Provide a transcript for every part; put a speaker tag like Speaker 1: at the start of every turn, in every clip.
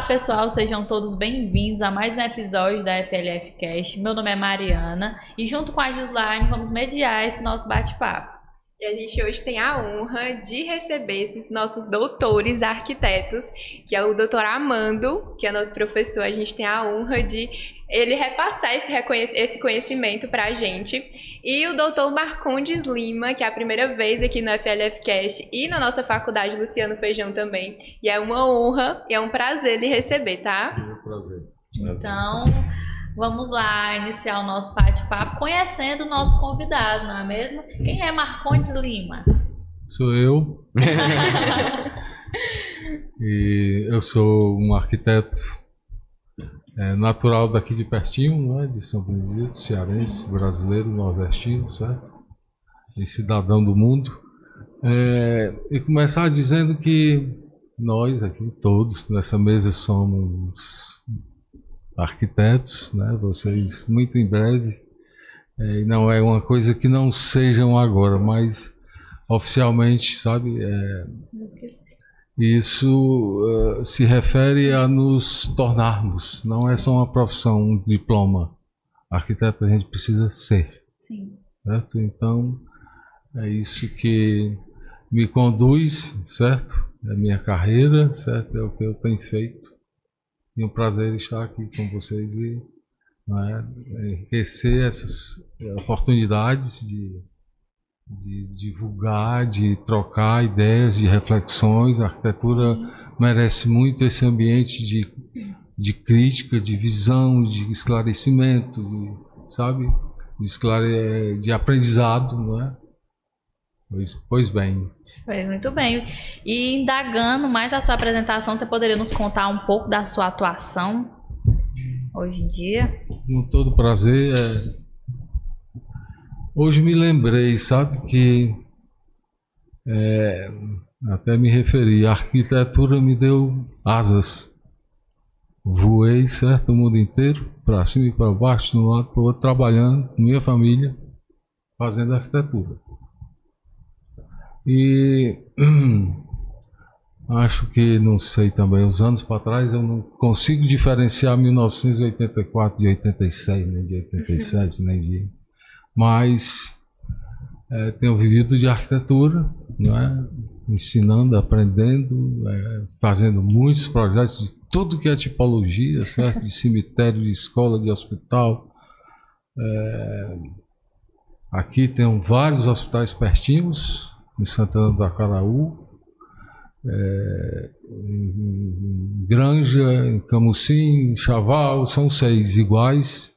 Speaker 1: pessoal, sejam todos bem-vindos a mais um episódio da FLF Cast. Meu nome é Mariana e junto com a Gislaine vamos mediar esse nosso bate-papo.
Speaker 2: E a gente hoje tem a honra de receber esses nossos doutores arquitetos, que é o doutor Amando, que é nosso professor. A gente tem a honra de ele repassar esse conhecimento para a gente. E o doutor Marcondes Lima, que é a primeira vez aqui no FLF Cast e na nossa faculdade Luciano Feijão também. E é uma honra e é um prazer lhe receber, tá?
Speaker 3: É um prazer.
Speaker 1: Então, vamos lá iniciar o nosso bate-papo conhecendo o nosso convidado, não é mesmo? Quem é Marcondes Lima?
Speaker 3: Sou eu. E eu sou um arquiteto natural daqui de pertinho, né, de São Benedito, cearense, brasileiro, nordestino, certo? E cidadão do mundo. E começar dizendo que nós aqui, todos nessa mesa, somos arquitetos, né? Vocês muito em breve, e não é uma coisa que não sejam agora, mas oficialmente, sabe, isso se refere a nos tornarmos, não é só uma profissão, um diploma. Arquiteto a gente precisa ser.
Speaker 1: Sim.
Speaker 3: Certo? Então é isso que me conduz, certo? É a minha carreira, certo? É o que eu tenho feito. E um prazer estar aqui com vocês e enriquecer essas oportunidades de divulgar, de trocar ideias, de reflexões. A arquitetura merece muito esse ambiente de crítica, de visão, de esclarecimento, de aprendizado, não é? Pois bem.
Speaker 1: Muito bem. E indagando mais a sua apresentação, você poderia nos contar um pouco da sua atuação hoje em dia?
Speaker 3: Com todo prazer. Hoje me lembrei, sabe, que até me referi, a arquitetura me deu asas. Voei, certo, o mundo inteiro, para cima e para baixo, de um lado para o outro, trabalhando com minha família, fazendo arquitetura. E acho que, não sei também, uns anos para trás eu não consigo diferenciar 1984 de 86, nem de 87, nem de... Mas tenho vivido de arquitetura, não é? Ensinando, aprendendo, fazendo muitos projetos de tudo que é tipologia, certo? De cemitério, de escola, de hospital. Aqui tem vários hospitais pertinhos, em Santana do Acaraú, em Granja, em Camusim, em Chaval, são 6 iguais,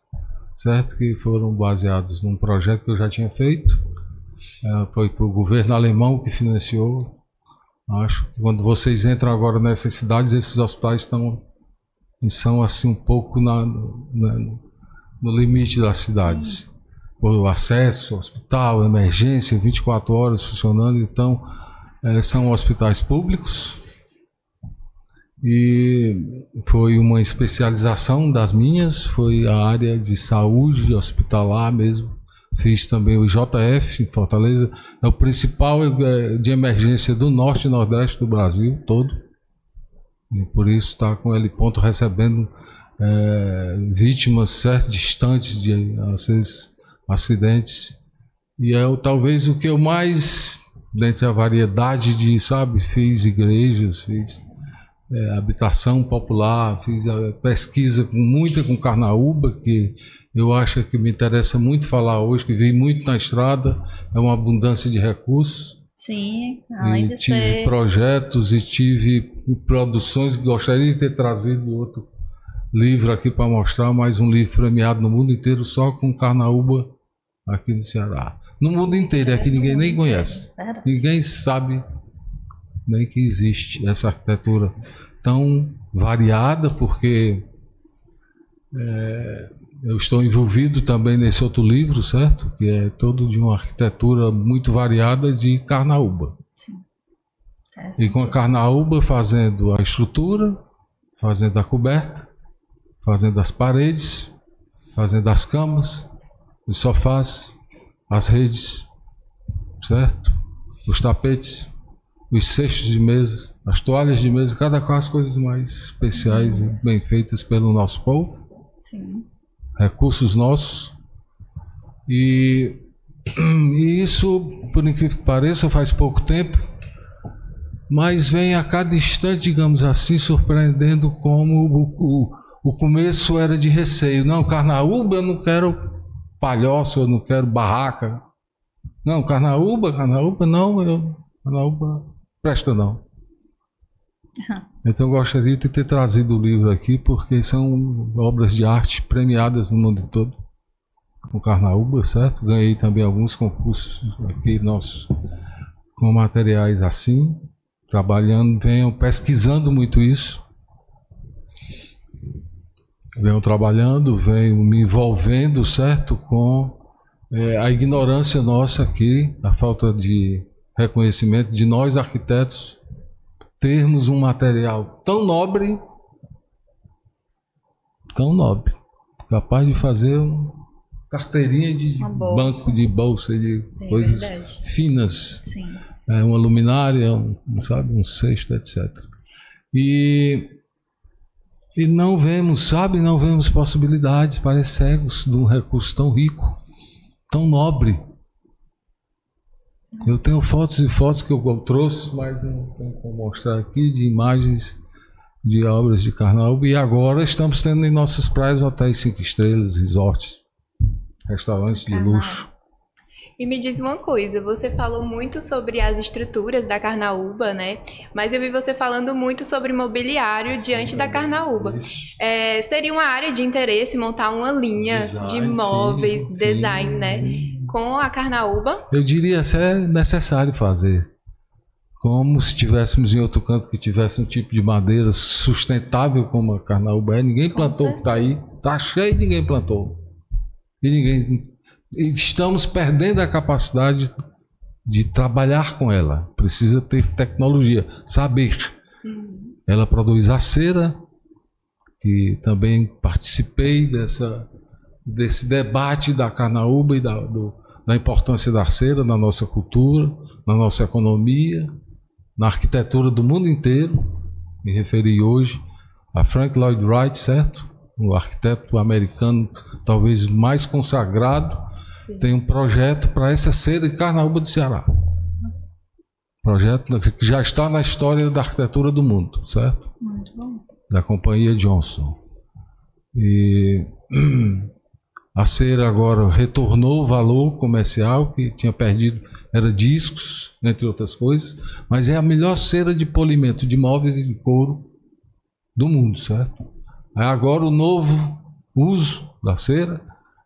Speaker 3: certo? Que foram baseados num projeto que eu já tinha feito. Foi para o governo alemão que financiou. Acho que quando vocês entram agora nessas cidades, esses hospitais são assim um pouco no limite das cidades. O acesso, hospital, emergência, 24 horas funcionando. Então, são hospitais públicos. E foi uma especialização das minhas, foi a área de saúde hospitalar mesmo. Fiz também o IJF em Fortaleza, é o principal de emergência do norte e nordeste do Brasil todo. E por isso está com ele ponto recebendo vítimas certo, distantes de acidentes. E talvez o que eu mais, dentre a variedade de, fiz igrejas, fiz habitação popular, fiz a pesquisa com carnaúba, que eu acho que me interessa muito falar hoje, que vi muito na estrada, é uma abundância de recursos.
Speaker 1: Sim, além de
Speaker 3: tive projetos e tive produções, gostaria de ter trazido outro livro aqui para mostrar, mais um livro premiado no mundo inteiro só com carnaúba aqui no Ceará. No mundo inteiro, aqui ninguém nem conhece. Ninguém sabe nem que existe essa arquitetura tão variada, porque eu estou envolvido também nesse outro livro, certo? Que é todo de uma arquitetura muito variada de carnaúba.
Speaker 1: Sim.
Speaker 3: E com a carnaúba fazendo a estrutura, fazendo a coberta, fazendo as paredes, fazendo as camas, os sofás, as redes, certo? Os tapetes. os cestos de mesa, as toalhas de mesa, cada qual as coisas mais especiais e bem feitas pelo nosso povo.
Speaker 1: Sim.
Speaker 3: Recursos nossos. E isso, por incrível que pareça, faz pouco tempo, mas vem a cada instante, digamos assim, surpreendendo como o começo era de receio. Não, Carnaúba eu não quero palhoça, eu não quero barraca. Não, Carnaúba não, Carnaúba presta não. Então eu gostaria de ter trazido o livro aqui, porque são obras de arte premiadas no mundo todo, com Carnaúba, certo? Ganhei também alguns concursos aqui nossos com materiais assim, trabalhando, venham pesquisando muito isso. Venho trabalhando, venho me envolvendo, certo, com a ignorância nossa aqui, a falta de reconhecimento de nós arquitetos termos um material tão nobre, capaz de fazer uma carteirinha de banco, de bolsa, de coisas finas,
Speaker 1: Sim.
Speaker 3: Uma luminária, um cesto, etc. E não vemos, não vemos possibilidades, parece cegos de um recurso tão rico, tão nobre. Eu tenho fotos e fotos que eu trouxe, mas não tenho como mostrar aqui, de imagens de obras de Carnaúba. E agora estamos tendo em nossas praias hotéis 5 estrelas, resorts, restaurantes de luxo.
Speaker 2: E me diz uma coisa, você falou muito sobre as estruturas da Carnaúba, né? Mas eu vi você falando muito sobre mobiliário diante da Carnaúba. Seria uma área de interesse montar uma linha de móveis, design, né? Com a Carnaúba?
Speaker 3: Eu diria que é necessário fazer. Como se tivéssemos em outro canto que tivesse um tipo de madeira sustentável como a Carnaúba é. Ninguém plantou o que está aí. Está cheio e ninguém plantou. E estamos perdendo a capacidade de trabalhar com ela. Precisa ter tecnologia, saber. Ela produz a cera, que também participei desse debate da Carnaúba e da importância da cera na nossa cultura, na nossa economia, na arquitetura do mundo inteiro. Me referi hoje a Frank Lloyd Wright, certo? O arquiteto americano talvez mais consagrado. Sim. Tem um projeto para essa cera em Carnaúba do Ceará. Projeto que já está na história da arquitetura do mundo, certo?
Speaker 1: Muito bom.
Speaker 3: Da companhia Johnson. E a cera agora retornou o valor comercial que tinha perdido, era discos, entre outras coisas, mas é a melhor cera de polimento de móveis e de couro do mundo, certo? Aí agora o novo uso da cera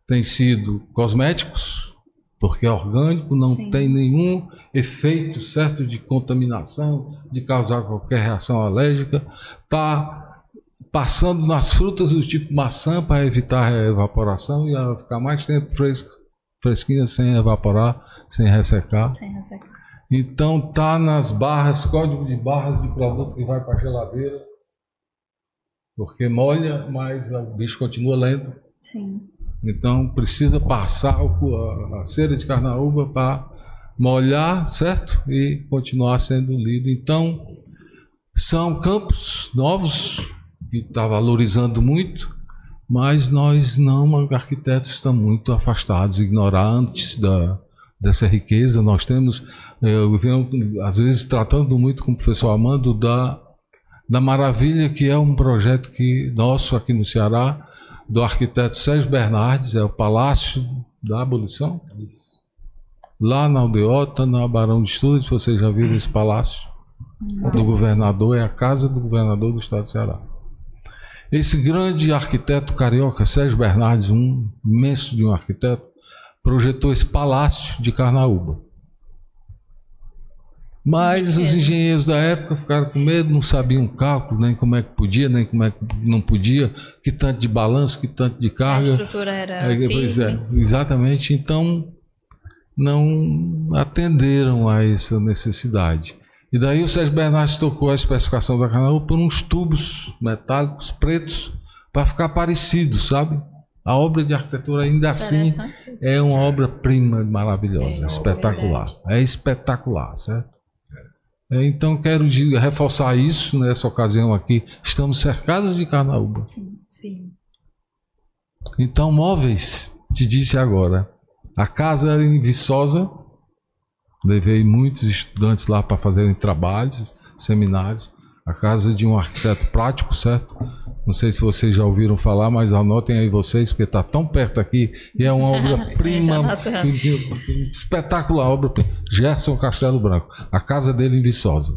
Speaker 3: tem sido cosméticos, porque é orgânico, não Sim. tem nenhum efeito, certo, de contaminação, de causar qualquer reação alérgica, está passando nas frutas do tipo maçã para evitar a evaporação e ela ficar mais tempo fresquinha, sem evaporar, sem ressecar. Então está nas barras, código de barras de produto que vai para a geladeira, porque molha, mas o bicho continua lento.
Speaker 1: Sim.
Speaker 3: Então precisa passar a cera de Carnaúba para molhar, certo? E continuar sendo lido. Então são campos novos que está valorizando muito, mas nós não, arquitetos, estamos muito afastados, ignorantes dessa riqueza. Nós temos, eu venho, às vezes, tratando muito com o professor Armando da maravilha que é um projeto nosso aqui no Ceará, do arquiteto Sérgio Bernardes, é o Palácio da Abolição. Lá na Aldeota, na Barão de Estudos, vocês já viram esse palácio do governador, é a casa do governador do estado do Ceará. Esse grande arquiteto carioca, Sérgio Bernardes, um imenso de um arquiteto, projetou esse palácio de Carnaúba. Mas os engenheiros da época ficaram com medo, não sabiam o cálculo, nem como é que podia, nem como é que não podia, que tanto de balanço, que tanto de carga.
Speaker 1: A estrutura era
Speaker 3: Pois exatamente. Então, não atenderam a essa necessidade. E daí o Sérgio Bernardes tocou a especificação da Carnaúba por uns tubos metálicos pretos para ficar parecido, sabe? A obra de arquitetura ainda assim é uma obra-prima maravilhosa, espetacular. É espetacular, certo? Então quero reforçar isso nessa ocasião aqui. Estamos cercados de carnaúba.
Speaker 2: Sim.
Speaker 3: Então, móveis, te disse agora. A casa era em Viçosa. Levei muitos estudantes lá para fazerem trabalhos, seminários. A casa de um arquiteto prático, certo? Não sei se vocês já ouviram falar, mas anotem aí vocês, porque está tão perto aqui. E é uma obra-prima, espetacular obra-prima. Gerson Castelo Branco. A casa dele em Viçosa.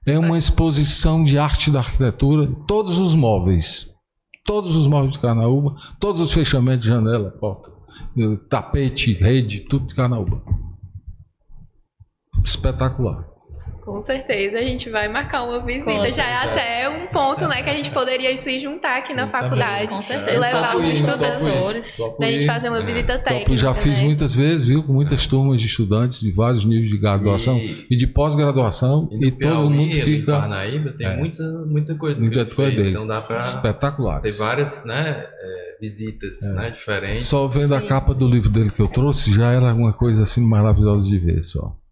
Speaker 3: É uma exposição de arte da arquitetura. Todos os móveis de Carnaúba, todos os fechamentos de janela, porta, tapete, rede, tudo de Carnaúba. Espetacular.
Speaker 2: Com certeza a gente vai marcar uma visita. Já é até um ponto, né, que a gente poderia se juntar aqui na faculdade.
Speaker 1: Com certeza.
Speaker 2: Levar os estudantes pra gente fazer uma visita técnica.
Speaker 3: Já fiz muitas vezes, viu? Com muitas turmas de estudantes de vários níveis de graduação e de pós-graduação. E todo mundo fica.
Speaker 4: Em Parnaíba tem muita coisa.
Speaker 3: Muita coisa dele.
Speaker 4: Então dá pra
Speaker 3: espetacular.
Speaker 4: Ter várias, né, visitas, né, diferentes.
Speaker 3: Só vendo a capa do livro dele que eu trouxe, já era uma coisa assim maravilhosa de ver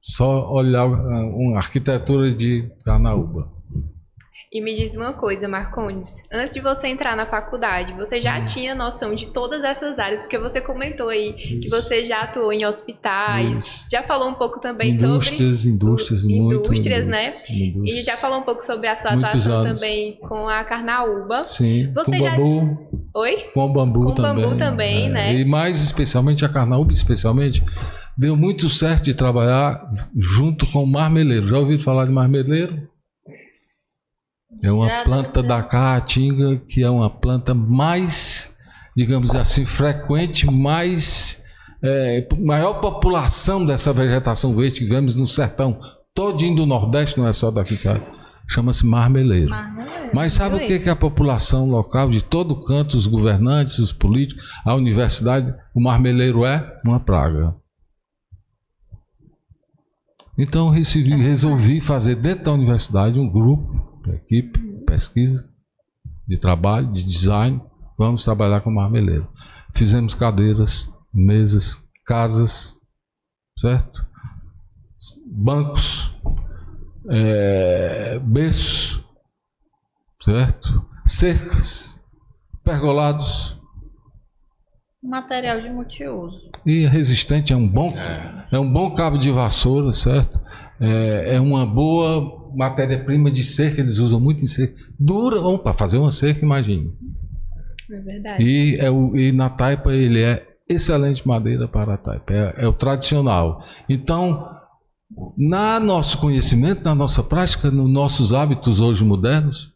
Speaker 3: Só olhar uma arquitetura de Carnaúba.
Speaker 2: E me diz uma coisa, Marcondes, antes de você entrar na faculdade, você já tinha noção de todas essas áreas? Porque você comentou aí que você já atuou em hospitais, já falou um pouco também sobre... Indústrias, né? E já falou um pouco sobre a sua atuação também com a Carnaúba.
Speaker 3: Sim,
Speaker 2: você
Speaker 3: com bambu.
Speaker 2: Oi?
Speaker 3: Com bambu
Speaker 2: com
Speaker 3: também.
Speaker 2: Bambu também, né?
Speaker 3: E mais especialmente a Carnaúba, deu muito certo de trabalhar junto com o marmeleiro. Já ouviram falar de marmeleiro? É uma planta da caatinga que é uma planta mais, digamos assim, frequente, maior população dessa vegetação verde que vemos no sertão todinho do Nordeste, não é só daqui, sabe? Chama-se marmeleiro. Mas sabe o que a população local, de todo canto, os governantes, os políticos, a universidade, o marmeleiro é uma praga. Então resolvi fazer dentro da universidade um grupo, equipe, pesquisa, de trabalho, de design. Vamos trabalhar com marmeleiro. Fizemos cadeiras, mesas, casas, certo? Bancos, berços, certo? Cercas, pergolados.
Speaker 1: Material de multiuso.
Speaker 3: E resistente, é um bom cabo de vassoura, certo? É uma boa matéria-prima de cerca, eles usam muito em cerca. Dura, para fazer uma cerca, imagine.
Speaker 2: É verdade.
Speaker 3: E na taipa ele é excelente madeira para a taipa, é o tradicional. Então, no nosso conhecimento, na nossa prática, nos nossos hábitos hoje modernos,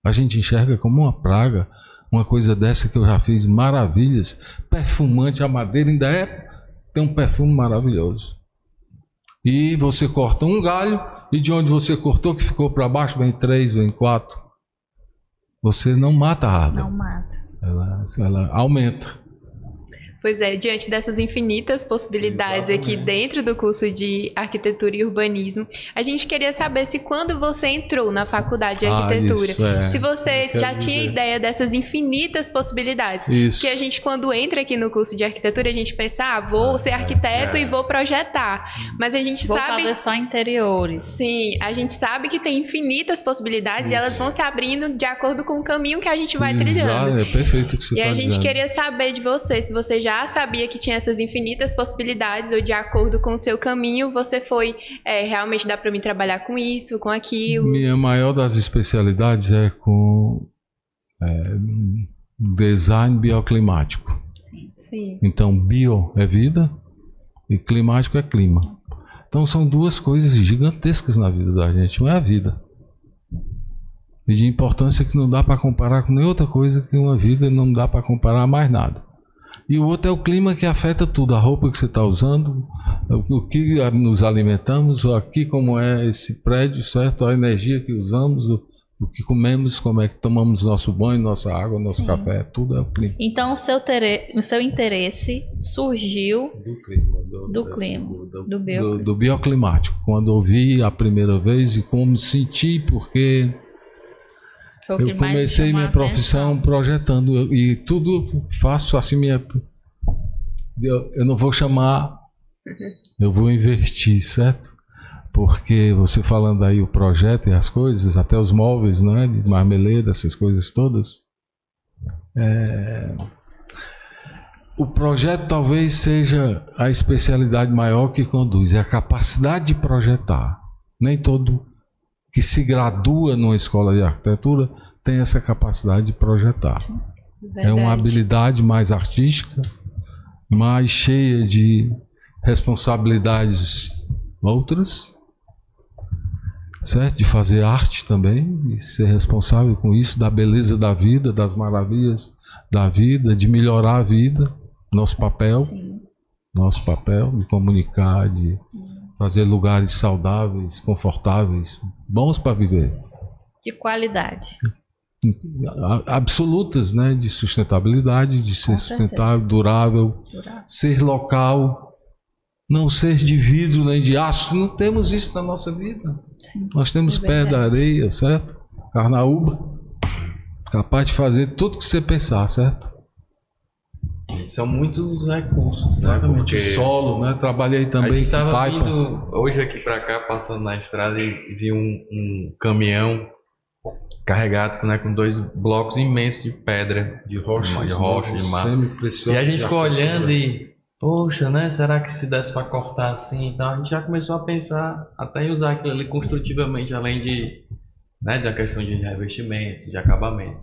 Speaker 3: a gente enxerga como uma praga. Uma coisa dessa que eu já fiz maravilhas, perfumante, a madeira ainda tem um perfume maravilhoso. E você corta um galho, e de onde você cortou, que ficou para baixo, vem 3, vem 4. Você não mata a árvore.
Speaker 1: Não mata.
Speaker 3: Ela aumenta.
Speaker 2: Pois é, diante dessas infinitas possibilidades aqui dentro do curso de Arquitetura e Urbanismo, a gente queria saber se quando você entrou na faculdade de Arquitetura, se você já tinha ideia dessas infinitas possibilidades.
Speaker 3: Isso.
Speaker 2: Porque a gente, quando entra aqui no curso de Arquitetura, a gente pensa, vou ser arquiteto e vou projetar. Mas a gente
Speaker 1: vou
Speaker 2: sabe...
Speaker 1: fazer só interiores.
Speaker 2: Sim, a gente sabe que tem infinitas possibilidades e elas vão se abrindo de acordo com o caminho que a gente vai trilhando.
Speaker 3: É perfeito o que você está
Speaker 2: dizendo. E a gente
Speaker 3: dizendo.
Speaker 2: queria saber de você, se você já sabia que tinha essas infinitas possibilidades ou de acordo com o seu caminho, você foi realmente dá para mim trabalhar com isso, com aquilo.
Speaker 3: Minha maior das especialidades é com design bioclimático.
Speaker 2: Sim.
Speaker 3: Então, bio é vida e climático é clima. Então, são duas coisas gigantescas na vida da gente, não é a vida. E de importância que não dá para comparar com nenhuma outra coisa que uma vida, não dá para comparar mais nada. E o outro é o clima, que afeta tudo, a roupa que você está usando, o que nos alimentamos, aqui como é esse prédio, certo? A energia que usamos, o que comemos, como é que tomamos nosso banho, nossa água, nosso café, tudo é o clima.
Speaker 1: Então o seu interesse surgiu
Speaker 3: do bioclimático. Quando eu vi a primeira vez e como senti, porque... Eu comecei minha profissão projetando e tudo faço assim eu não vou chamar, eu vou investir, certo? porque você falando aí o projeto e as coisas, até os móveis, né, de marmelada, essas coisas todas, o projeto talvez seja a especialidade maior que conduz, é a capacidade de projetar. Nem todo que se gradua numa escola de arquitetura tem essa capacidade de projetar.
Speaker 1: Sim,
Speaker 3: é uma habilidade mais artística, mais cheia de responsabilidades outras, certo? De fazer arte também, de ser responsável com isso, da beleza da vida, das maravilhas da vida, de melhorar a vida, nosso papel de comunicar, de fazer lugares saudáveis, confortáveis, bons para viver.
Speaker 1: De qualidade.
Speaker 3: Absolutas, né? De sustentabilidade, de ser sustentável, durável, ser local, não ser de vidro nem de aço. Não temos isso na nossa vida.
Speaker 1: Sim,
Speaker 3: nós temos pé da areia, certo? Carnaúba, capaz de fazer tudo que você pensar, certo?
Speaker 4: São muitos recursos,
Speaker 3: exatamente, o solo, né? Trabalhei também.
Speaker 4: A gente estava vindo hoje aqui para cá, passando na estrada e vi um caminhão carregado, né, com 2 blocos imensos de pedra, de rocha, de mar. E a gente ficou olhando e, poxa, né? Será que se desse para cortar assim? Então a gente já começou a pensar até em usar aquilo ali construtivamente, além de, né, da questão de revestimento, de acabamento.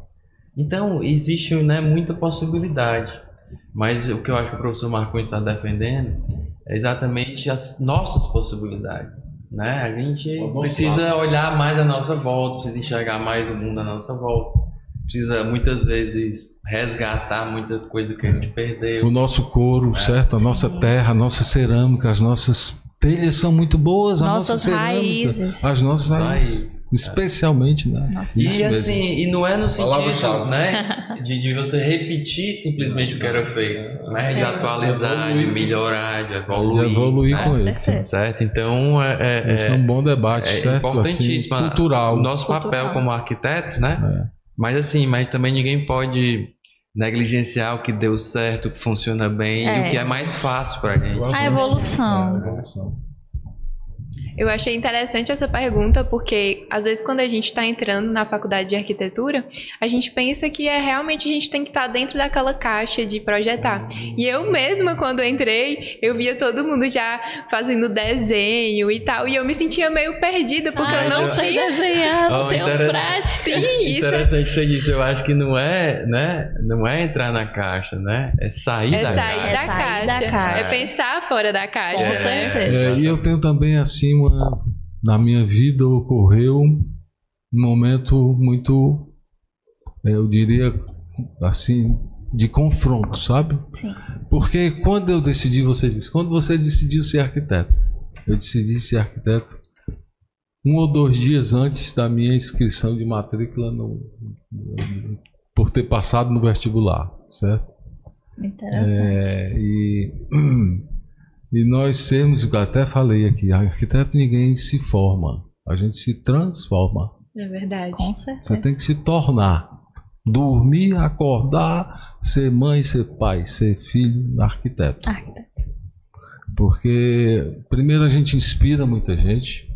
Speaker 4: Então existe, né, muita possibilidade. Mas o que eu acho que o professor Marcões está defendendo é exatamente as nossas possibilidades, né? A gente precisa olhar mais à nossa volta, precisa enxergar mais o mundo à nossa volta, precisa muitas vezes resgatar muita coisa que a gente perdeu.
Speaker 3: O nosso couro, certo? A nossa terra, a nossa cerâmica, as nossas telhas são muito boas,
Speaker 1: nossas raízes.
Speaker 3: As nossas raízes. Especialmente, né?
Speaker 1: Nossa.
Speaker 4: E assim, e não é no sentido, né, de você repetir simplesmente o que era feito, né, de atualizar, de melhorar, de evoluir
Speaker 3: com ele,
Speaker 4: certo? Então
Speaker 3: esse é um bom debate, certo?
Speaker 4: Importantíssimo,
Speaker 3: assim, cultural.
Speaker 4: O nosso papel como arquiteto, né? Mas também ninguém pode negligenciar o que deu certo, o que funciona bem e o que é mais fácil pra gente.
Speaker 1: A evolução.
Speaker 2: Eu achei interessante essa pergunta porque, às vezes, quando a gente está entrando na faculdade de arquitetura, a gente pensa que realmente a gente tem que estar dentro daquela caixa de projetar. E eu mesma, quando entrei, eu via todo mundo já fazendo desenho e tal, e eu me sentia meio perdida, porque eu não
Speaker 1: sei desenhar, não tenho prática.
Speaker 2: Sim, isso
Speaker 4: interessante que você disse, eu acho que não é entrar na caixa, né? É sair da caixa.
Speaker 2: É pensar fora da caixa.
Speaker 1: Com certeza.
Speaker 3: E eu tenho também, assim, na minha vida ocorreu um momento muito, eu diria assim, de confronto, sabe?
Speaker 1: Sim.
Speaker 3: Porque quando eu decidi, quando você decidiu ser arquiteto, eu decidi ser arquiteto 1 ou 2 dias antes da minha inscrição de matrícula por ter passado no vestibular, certo?
Speaker 1: Interessante.
Speaker 3: E nós sermos, eu até falei aqui, arquiteto ninguém se forma, a gente se transforma.
Speaker 2: É verdade.
Speaker 1: Com certeza.
Speaker 3: Você tem que se tornar, dormir, acordar, ser mãe, ser pai, ser filho, arquiteto. Porque primeiro a gente inspira muita gente.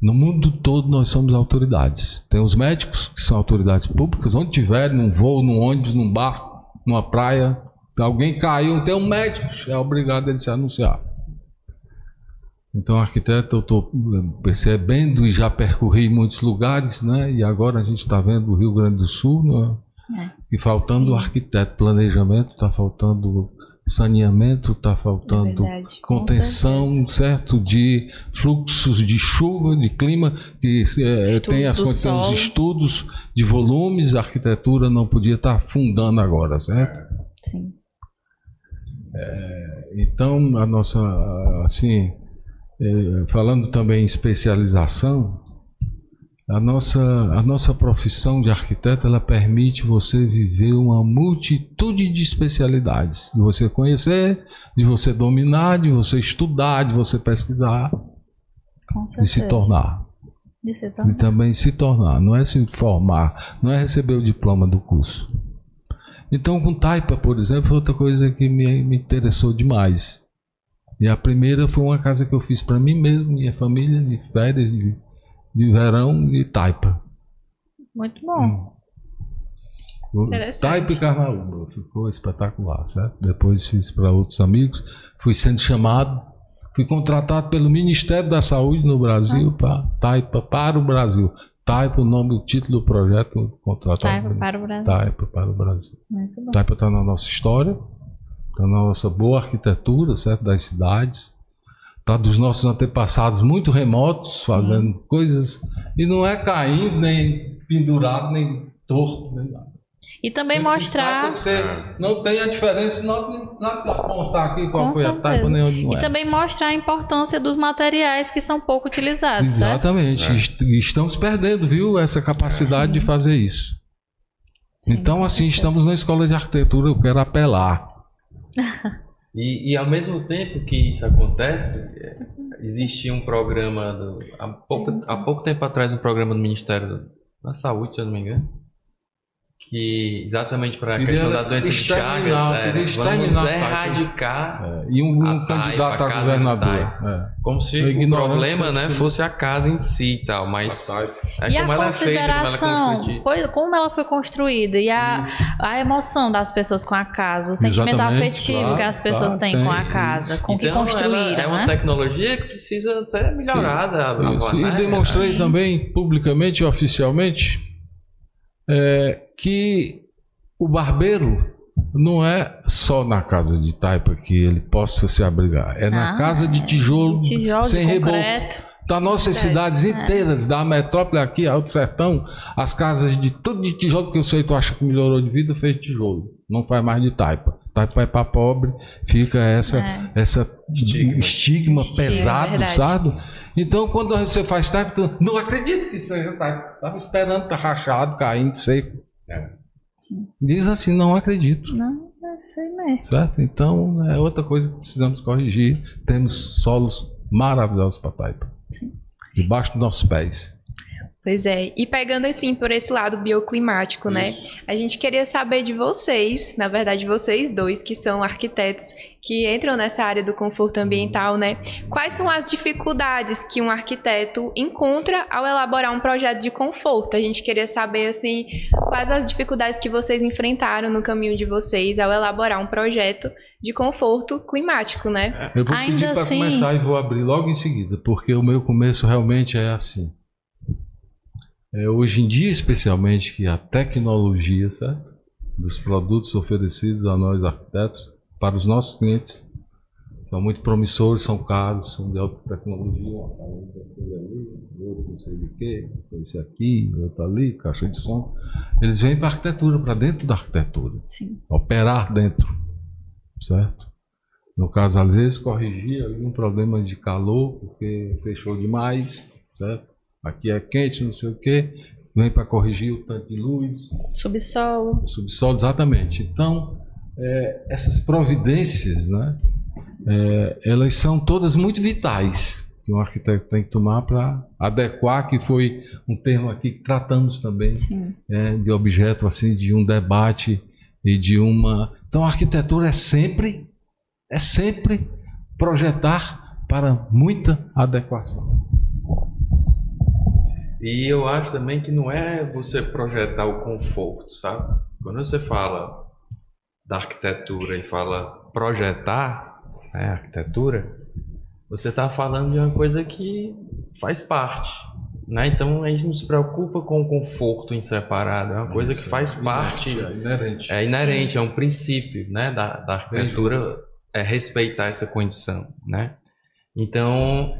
Speaker 3: No mundo todo nós somos autoridades. Tem os médicos, que são autoridades públicas, onde tiver, num voo, num ônibus, num barco, numa praia, alguém caiu, tem um médico, é obrigado a ele se anunciar. Então, arquiteto, eu estou percebendo e já percorri muitos lugares, né? E agora a gente está vendo o Rio Grande do Sul, né? E faltando arquiteto, planejamento, está faltando saneamento, está faltando contenção, certo? De fluxos de chuva, de clima, que tem as condições de estudos, de volumes, a arquitetura não podia estar afundando agora, certo?
Speaker 1: Sim.
Speaker 3: Então, a nossa, assim, falando também em especialização, a nossa profissão de arquiteto, ela permite você viver uma multitude de especialidades, de você conhecer, de você dominar, de você estudar, de você pesquisar, de se tornar. E também se tornar, não é se formar, não é receber o diploma do curso. Então, com taipa, por exemplo, foi outra coisa que me interessou demais. E a primeira foi uma casa que eu fiz para mim mesmo, minha família, de férias, de verão, de Taipa.
Speaker 1: Muito bom.
Speaker 3: Taipa e Carnaúba, ficou espetacular, certo? Depois fiz para outros amigos, fui sendo chamado, fui contratado pelo Ministério da Saúde no Brasil para Taipa para o Brasil. Taipa, o nome, o título do projeto contratado.
Speaker 1: Taipa para o Brasil.
Speaker 3: Taipa para o Brasil.
Speaker 1: Muito bom.
Speaker 3: Taipa está na nossa história, está na nossa boa arquitetura, certo? Das cidades, está dos nossos antepassados muito remotos, fazendo coisas, e não é caindo, nem pendurado, nem torto, nem nada.
Speaker 1: E também
Speaker 3: Sempre
Speaker 1: mostrar.
Speaker 3: Você não tem a diferença, não apontar aqui qual
Speaker 1: Com
Speaker 3: foi a
Speaker 1: certeza.
Speaker 3: Taipa nem onde não
Speaker 1: E
Speaker 3: é.
Speaker 1: também mostrar a importância dos materiais que são pouco utilizados. Certo?
Speaker 3: Exatamente. Estamos perdendo, viu, essa capacidade de fazer isso.
Speaker 1: Sim,
Speaker 3: Então,
Speaker 1: com
Speaker 3: assim,
Speaker 1: certeza.
Speaker 3: estamos na escola de arquitetura, eu quero apelar.
Speaker 4: E ao mesmo tempo que isso acontece, existia um programa, há pouco tempo atrás, um programa do Ministério da Saúde, se eu não me engano, que exatamente para a questão da doença de Chagas, vamos erradicar
Speaker 3: E um
Speaker 4: a
Speaker 3: candidato
Speaker 4: Taipa,
Speaker 3: a
Speaker 4: a casa de
Speaker 3: governador.
Speaker 4: Taipa. Como se o
Speaker 3: ignorância,
Speaker 4: problema, né, fosse a casa em si e tal, mas
Speaker 1: E
Speaker 4: como
Speaker 1: a
Speaker 4: ela é feita, como ela é
Speaker 1: consideração,
Speaker 4: construída.
Speaker 1: como ela foi construída e a emoção das pessoas com a casa, o sentimento
Speaker 3: Exatamente,
Speaker 1: afetivo
Speaker 3: claro,
Speaker 1: que as pessoas
Speaker 3: claro,
Speaker 1: têm
Speaker 3: tem
Speaker 1: com a casa, com o que
Speaker 4: Então,
Speaker 1: construíram,
Speaker 4: ela é uma
Speaker 1: né?
Speaker 4: tecnologia que precisa ser melhorada.
Speaker 3: Isso.
Speaker 4: né?
Speaker 3: E demonstrei também, publicamente e oficialmente, que o barbeiro não é só na casa de Taipa que ele possa se abrigar. É na casa de tijolo, sem
Speaker 1: de
Speaker 3: reboco.
Speaker 1: concreto.
Speaker 3: Das nossas cidades inteiras, da metrópole aqui, Alto Sertão, as casas de tudo de tijolo, porque o senhor acha que melhorou de vida, fez de tijolo. Não faz mais de Taipa. Taipa é para pobre, fica essa estigma pesado,
Speaker 1: verdade.
Speaker 3: sabe? Então, quando você faz Taipa, tu não acredito que seja Taipa. Estava esperando, tá rachado, caindo, seco. Diz assim, não acredito.
Speaker 1: Não, é isso aí mesmo.
Speaker 3: Certo? Então, é outra coisa que precisamos corrigir. Temos solos maravilhosos para Taipa.
Speaker 1: Sim.
Speaker 3: Debaixo dos nossos pés.
Speaker 2: Pois é, e pegando assim por esse lado bioclimático, né? A gente queria saber de vocês, na verdade vocês dois que são arquitetos que entram nessa área do conforto ambiental, né? Quais são as dificuldades que um arquiteto encontra ao elaborar um projeto de conforto? A gente queria saber assim, quais as dificuldades que vocês enfrentaram no caminho de vocês ao elaborar um projeto de conforto climático, né?
Speaker 3: Eu vou
Speaker 1: Ainda
Speaker 3: pedir para
Speaker 1: assim-
Speaker 3: começar e vou abrir logo em seguida, porque o meu começo realmente é assim. Hoje em dia, especialmente, que a tecnologia, certo? Dos produtos oferecidos a nós arquitetos, para os nossos clientes, são muito promissores, são caros, são de alta tecnologia, outro não sei de quê, esse aqui, outro ali, caixa de som. Eles vêm para a arquitetura, para dentro da arquitetura,
Speaker 1: Sim.
Speaker 3: operar dentro, certo? No caso, às vezes, corrigir algum problema de calor, porque fechou demais, certo? Aqui é quente, não sei o que, vem para corrigir o tanque de luz,
Speaker 1: Subsolo.
Speaker 3: subsolo, exatamente. Então, essas providências, né, elas são todas muito vitais que um arquiteto tem que tomar para adequar, que foi um termo aqui que tratamos também,
Speaker 1: Sim.
Speaker 3: de objeto assim, de um debate e de uma... Então, a arquitetura é sempre projetar para muita adequação.
Speaker 4: E eu acho também que não é você projetar o conforto, sabe? Quando você fala da arquitetura e fala projetar, né, a arquitetura, você está falando de uma coisa que faz parte, né? Então a gente não se preocupa com o conforto em separado, é uma coisa que faz parte, é inerente, é um princípio, né, da arquitetura, é respeitar essa condição, né? Então,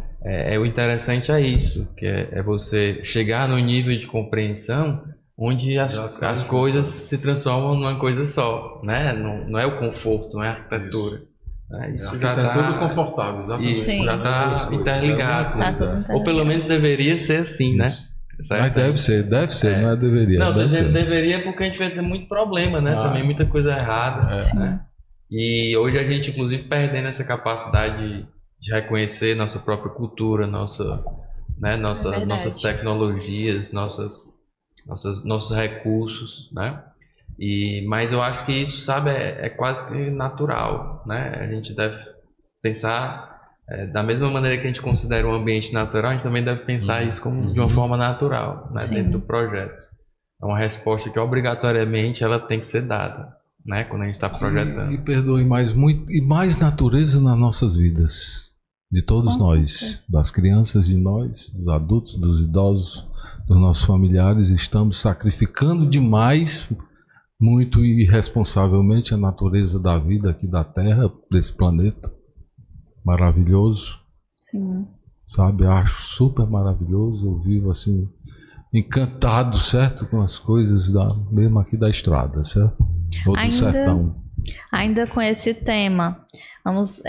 Speaker 4: o interessante é isso, que é você chegar no nível de compreensão onde as coisas se transformam numa coisa só, né? Não é o conforto, não é a arquitetura. Isso já
Speaker 3: É tudo
Speaker 4: está
Speaker 3: confortável, exatamente.
Speaker 1: Sim.
Speaker 4: já tá interligado.
Speaker 1: Tá tudo interligado.
Speaker 4: Ou pelo menos deveria ser assim, né? Certo?
Speaker 3: Mas deve ser, não é deveria.
Speaker 4: Não, tô
Speaker 3: deve
Speaker 4: dizendo
Speaker 3: ser.
Speaker 4: deveria porque a gente vai ter muito problema, né?
Speaker 3: Ah.
Speaker 4: Também muita coisa errada.
Speaker 1: Sim.
Speaker 4: Né? E hoje a gente, inclusive, perdendo essa capacidade de reconhecer nossa própria cultura, nossas tecnologias, nossos recursos, né? Mas eu acho que isso, sabe, é quase que natural, né? A gente deve pensar da mesma maneira que a gente considera um ambiente natural, a gente também deve pensar isso como de uma forma natural, né, dentro do projeto. É uma resposta que obrigatoriamente ela tem que ser dada, né, quando a gente está projetando.
Speaker 3: E perdoe, mais natureza nas nossas vidas, de todos nós, das crianças de nós, dos adultos, dos idosos, dos nossos familiares. Estamos sacrificando demais, muito irresponsavelmente, a natureza da vida aqui da Terra, desse planeta maravilhoso.
Speaker 1: Sim.
Speaker 3: Sabe, eu acho super maravilhoso. Eu vivo assim encantado, certo, com as coisas mesmo aqui da estrada, certo? Ou do sertão.
Speaker 1: Ainda com esse tema, vamos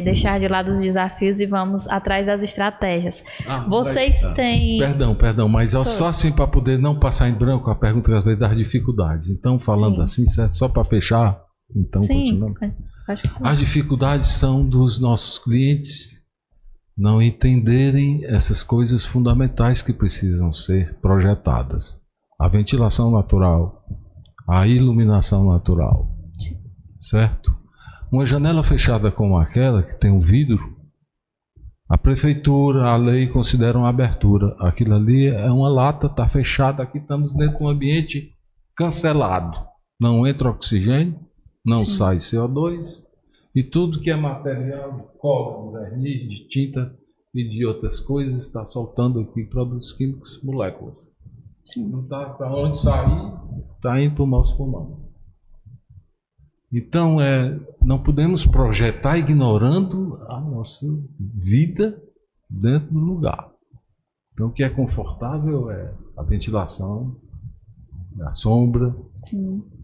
Speaker 1: deixar de lado os desafios e vamos atrás das estratégias. Vocês têm...
Speaker 3: Perdão, mas só assim para poder não passar em branco a pergunta às vezes das dificuldades. Então, falando assim, certo? Só para fechar, então continuamos. As dificuldades são dos nossos clientes não entenderem essas coisas fundamentais que precisam ser projetadas. A ventilação natural, a iluminação natural, certo? Uma janela fechada como aquela, que tem um vidro, a prefeitura, a lei considera uma abertura. Aquilo ali é uma lata, está fechada, aqui estamos dentro de um ambiente cancelado. Não entra oxigênio, não sai CO2, e tudo que é material de cobre, de verniz, de tinta e de outras coisas está soltando aqui produtos químicos, moléculas. Não está para onde sair, está indo para o nosso pulmão. Então, não podemos projetar ignorando a nossa vida dentro do lugar. Então, o que é confortável é a ventilação, é a sombra,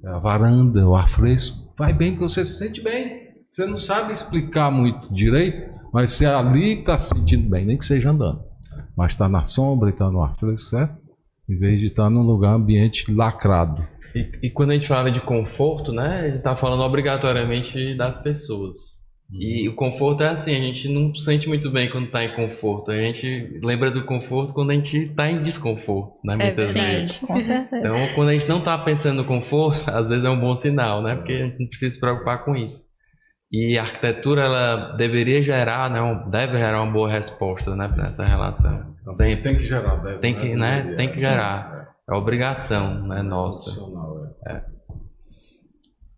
Speaker 3: é a varanda, é o ar fresco. Vai bem que você se sente bem. Você não sabe explicar muito direito, mas você ali está se sentindo bem, nem que seja andando. Mas está na sombra e está no ar fresco, certo? Em vez de estar num lugar, ambiente lacrado.
Speaker 4: E quando a gente fala de conforto, né, a gente está falando obrigatoriamente das pessoas. E o conforto é assim, a gente não sente muito bem quando está em conforto. A gente lembra do conforto quando a gente está em desconforto, né, muitas vezes.
Speaker 1: Com certeza.
Speaker 4: Então, quando a gente não está pensando no conforto, às vezes é um bom sinal, né, porque a gente não precisa se preocupar com isso. E a arquitetura, ela deveria gerar, né, deve gerar uma boa resposta, né, nessa relação. Sempre.
Speaker 3: Tem que gerar, deve,
Speaker 4: tem que gerar. É obrigação, né, nossa.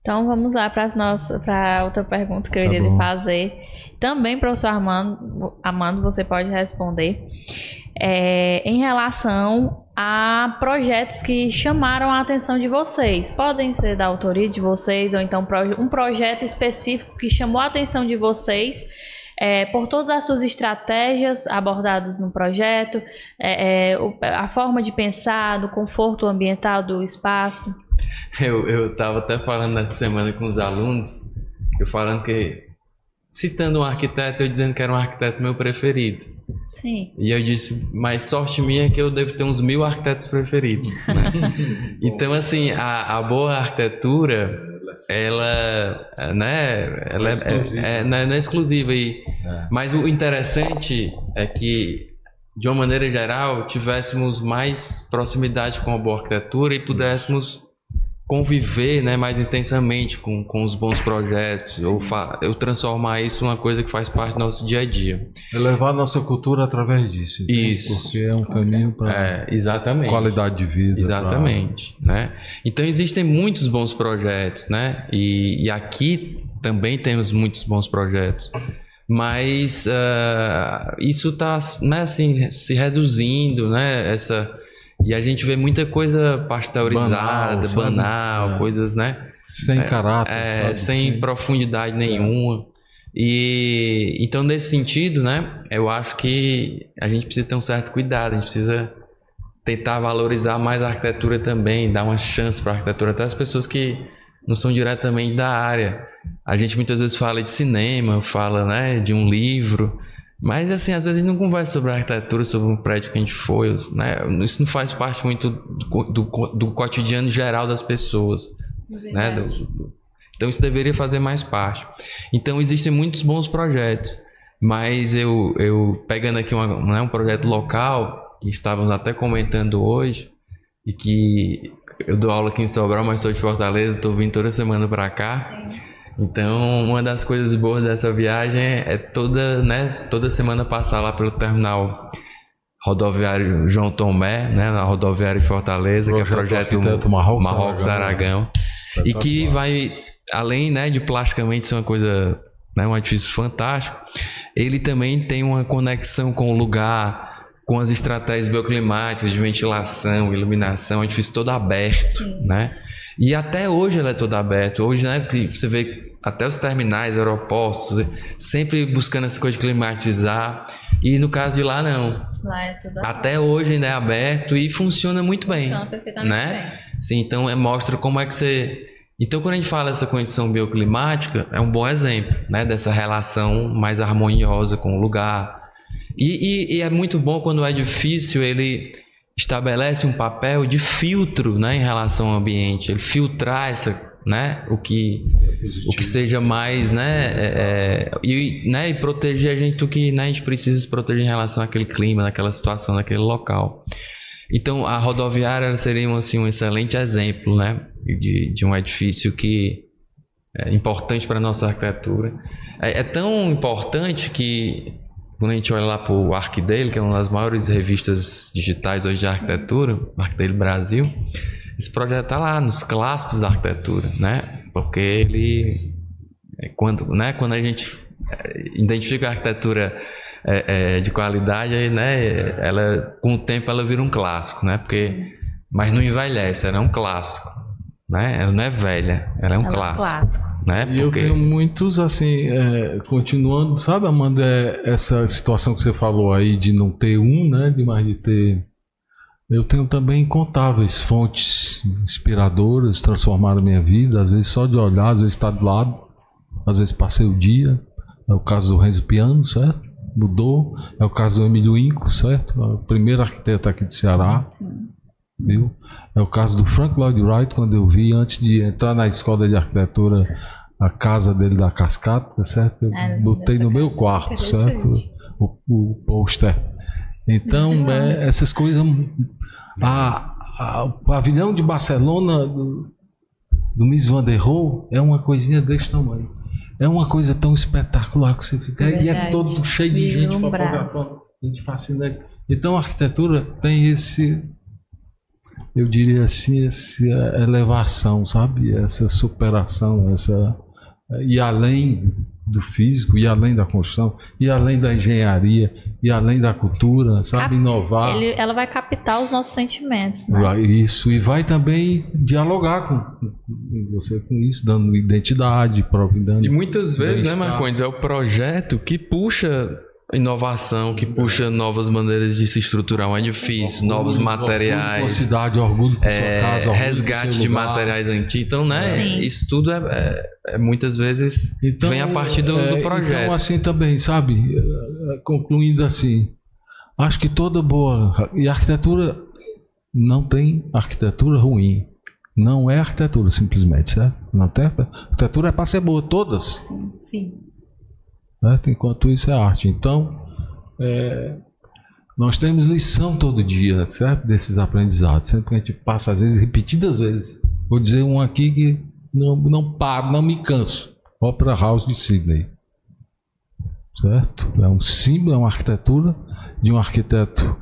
Speaker 1: Então vamos lá para outra pergunta que eu iria lhe fazer. Também, professor Armando, você pode responder. Em relação a projetos que chamaram a atenção de vocês. Podem ser da autoria de vocês, ou então um projeto específico que chamou a atenção de vocês por todas as suas estratégias abordadas no projeto, a forma de pensar, do conforto ambiental do espaço.
Speaker 4: Eu estava até falando nessa semana com os alunos, citando um arquiteto, eu dizendo que era um arquiteto meu preferido.
Speaker 1: Sim.
Speaker 4: E eu disse, mas sorte minha é que eu devo ter uns 1000 arquitetos preferidos, né? Então, assim, a boa arquitetura, ela não é exclusiva. Mas o interessante é que, de uma maneira geral, tivéssemos mais proximidade com a boa arquitetura e pudéssemos conviver, né, mais intensamente com os bons projetos, ou transformar isso numa coisa que faz parte do nosso dia a dia.
Speaker 3: Elevar a nossa cultura através disso.
Speaker 4: Isso.
Speaker 3: Porque é um caminho para qualidade de vida.
Speaker 4: Exatamente. Né? Então existem muitos bons projetos, né? E aqui também temos muitos bons projetos. Mas isso está, né, assim, se reduzindo, né? E a gente vê muita coisa pasteurizada, banal, coisas, né?
Speaker 3: Sem caráter,
Speaker 4: sem profundidade nenhuma. E então, nesse sentido, né? Eu acho que a gente precisa ter um certo cuidado, a gente precisa tentar valorizar mais a arquitetura também, dar uma chance para a arquitetura, até as pessoas que não são diretamente da área. A gente muitas vezes fala de cinema, fala, né, de um livro. Mas, assim, às vezes a gente não conversa sobre a arquitetura, sobre um prédio que a gente foi, né? Isso não faz parte muito do cotidiano geral das pessoas, né? Então isso deveria fazer mais parte. Então existem muitos bons projetos, mas eu pegando aqui um projeto local, que estávamos até comentando hoje, e que eu dou aula aqui em Sobral, mas sou de Fortaleza, estou vindo toda semana para cá. Então, uma das coisas boas dessa viagem é toda semana passar lá pelo terminal rodoviário João Tomé, né, na rodoviária de Fortaleza, que é o projeto Marrocos Aragão, e que vai, além, né, de plasticamente ser uma coisa, né, um edifício fantástico, ele também tem uma conexão com o lugar, com as estratégias bioclimáticas de ventilação, iluminação, é um edifício todo aberto, né? E até hoje ele é todo aberto. Hoje, né, que você vê até os terminais, aeroportos, sempre buscando essa coisa de climatizar. E no caso de lá, não.
Speaker 1: Lá é tudo
Speaker 4: até hoje ainda é aberto e funciona muito bem.
Speaker 1: Funciona perfeitamente
Speaker 4: né?
Speaker 1: bem.
Speaker 4: Sim, então mostra como é que você... Então, quando a gente fala dessa condição bioclimática, é um bom exemplo, né, dessa relação mais harmoniosa com o lugar. E é muito bom quando o edifício ele estabelece um papel de filtro, né, em relação ao ambiente. Ele filtrar né, o que seja mais, né, e proteger a gente do que, né, a gente precisa se proteger em relação àquele clima, naquela situação, naquele local. Então, a rodoviária seria assim, um excelente exemplo, né, de um edifício que é importante para a nossa arquitetura. É tão importante que, quando a gente olha lá para o ArcDaily, que é uma das maiores revistas digitais hoje de arquitetura, o ArcDaily Brasil, esse projeto está lá nos clássicos da arquitetura, né? Porque ele, quando a gente identifica a arquitetura de qualidade, aí, né? Ela, com o tempo ela vira um clássico, né? Mas não envelhece, ela é um clássico, né? Ela não é velha, ela é um clássico. Né?
Speaker 3: E eu tenho muitos, assim, continuando, sabe, Amanda, essa situação que você falou aí de não ter né, mas de ter... Eu tenho também incontáveis fontes inspiradoras, transformaram a minha vida, às vezes só de olhar, às vezes estar do lado, às vezes passei o dia. É o caso do Renzo Piano, certo? Mudou. É o caso do Emílio Inco, certo? O primeiro arquiteto aqui do Ceará. Viu? É o caso do Frank Lloyd Wright, quando eu vi, antes de entrar na escola de arquitetura, a casa dele da Cascata, certo? Eu botei no meu quarto, certo? O pôster. Então, essas coisas... O pavilhão de Barcelona do Mies van der Rohe é uma coisinha desse tamanho. É uma coisa tão espetacular que você fica... E é todo cheio de gente fotografando, gente fascinante. Então, a arquitetura tem esse... Eu diria assim, essa elevação, sabe? Essa superação, e além do físico, e além da construção, e além da engenharia, e além da cultura, sabe? Inovar.
Speaker 1: Ela vai captar os nossos sentimentos, né?
Speaker 3: Isso, e vai também dialogar com você com isso, dando identidade, providendo.
Speaker 4: E muitas vezes, né, Marcondes, é o projeto que puxa inovação, que puxa novas maneiras de se estruturar um edifício, novos materiais,
Speaker 3: orgulho cidade, orgulho por sua casa,
Speaker 4: resgate de materiais antigos. Então, né, isso tudo muitas vezes vem a partir do projeto.
Speaker 3: Então, assim também, sabe, concluindo assim, acho que toda boa... E a arquitetura não tem arquitetura ruim. Não é arquitetura, simplesmente, certo? Não tem, arquitetura é para ser boa, todas.
Speaker 1: Sim.
Speaker 3: Certo? Enquanto isso é arte. Então, nós temos lição todo dia, certo? Desses aprendizados. Sempre que a gente passa, às vezes, repetidas vezes. Vou dizer um aqui que não paro, não me canso. Opera House de Sydney. Certo? É um símbolo, é uma arquitetura de um arquiteto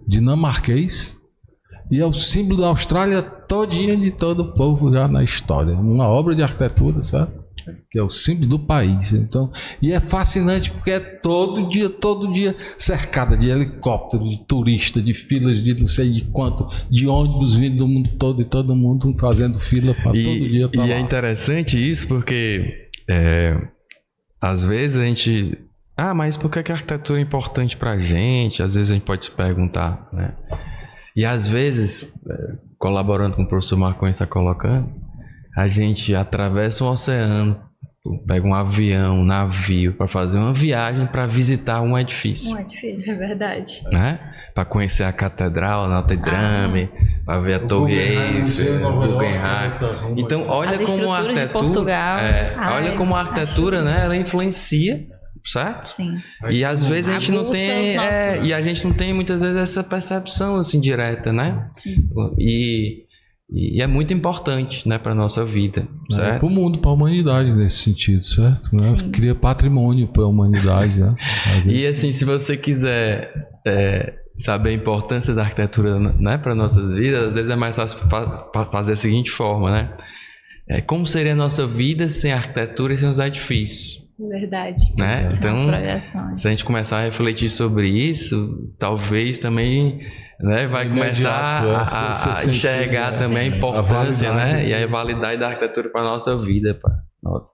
Speaker 3: dinamarquês. E é o símbolo da Austrália todinha, de todo o povo já na história. Uma obra de arquitetura, certo? Que é o símbolo do país. Então, e é fascinante porque é todo dia cercada de helicóptero, de turista, de filas de não sei de quanto, de ônibus vindo do mundo todo, e todo mundo fazendo fila para todo dia para lá.
Speaker 4: E é interessante isso porque às vezes a gente... mas por que a arquitetura é importante para a gente? Às vezes a gente pode se perguntar, né? E às vezes, colaborando com o professor Marcondes está colocando, a gente atravessa um oceano, pega um avião, um navio, para fazer uma viagem para visitar um edifício.
Speaker 1: Um edifício, é verdade.
Speaker 4: Né? Para conhecer a Catedral, Notre Dame, para ver a Torre Eiffel, o Guggenheim. Então, olha como a arquitetura, de Portugal, olha como a arquitetura, né, ela influencia, certo?
Speaker 1: Sim.
Speaker 4: E às vezes a gente não tem, e a gente não tem muitas vezes essa percepção assim direta, né?
Speaker 1: Sim.
Speaker 4: E é muito importante, né, para nossa vida, certo?
Speaker 3: Para o mundo, para a humanidade nesse sentido, certo? Né? Cria patrimônio para a humanidade, né?
Speaker 4: E assim, se você quiser saber a importância da arquitetura, né, para nossas vidas, às vezes é mais fácil fazer a seguinte forma, né? Como seria a nossa vida sem arquitetura e sem os edifícios?
Speaker 2: Verdade.
Speaker 4: Né? Então,
Speaker 1: projeções.
Speaker 4: se a gente começar a refletir sobre isso, talvez também, né, vai começar a enxergar também a importância, né, e a validade da arquitetura para a nossa vida. Nossa.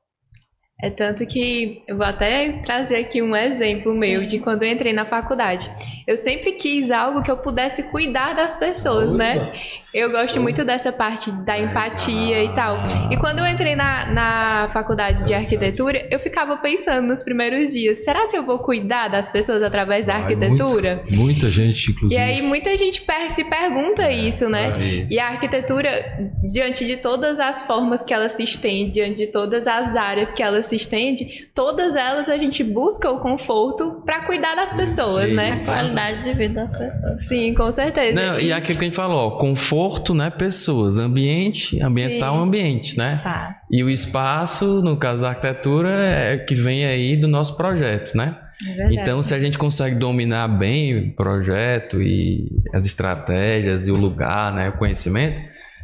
Speaker 2: É tanto que eu vou até trazer aqui um exemplo meu de quando eu entrei na faculdade. Eu sempre quis algo que eu pudesse cuidar das pessoas, né? Eu gosto muito dessa parte da empatia e tal. E quando eu entrei na faculdade de arquitetura, eu ficava pensando nos primeiros dias, será que eu vou cuidar das pessoas através da arquitetura?
Speaker 3: Muita gente, inclusive.
Speaker 2: E aí muita gente se pergunta isso, né? E a arquitetura, diante de todas as formas que ela se estende, diante de todas as áreas que ela se estende, todas elas a gente busca o conforto para cuidar das pessoas, né?
Speaker 1: A qualidade de vida das pessoas.
Speaker 2: Sim, com certeza.
Speaker 4: Não, e aquilo que a gente falou, conforto, né, pessoas, ambiental, ambiente, né?
Speaker 1: Espaço.
Speaker 4: E o espaço, no caso da arquitetura, é que vem aí do nosso projeto, né? Então, se a gente consegue dominar bem o projeto e as estratégias e o lugar, né, o conhecimento,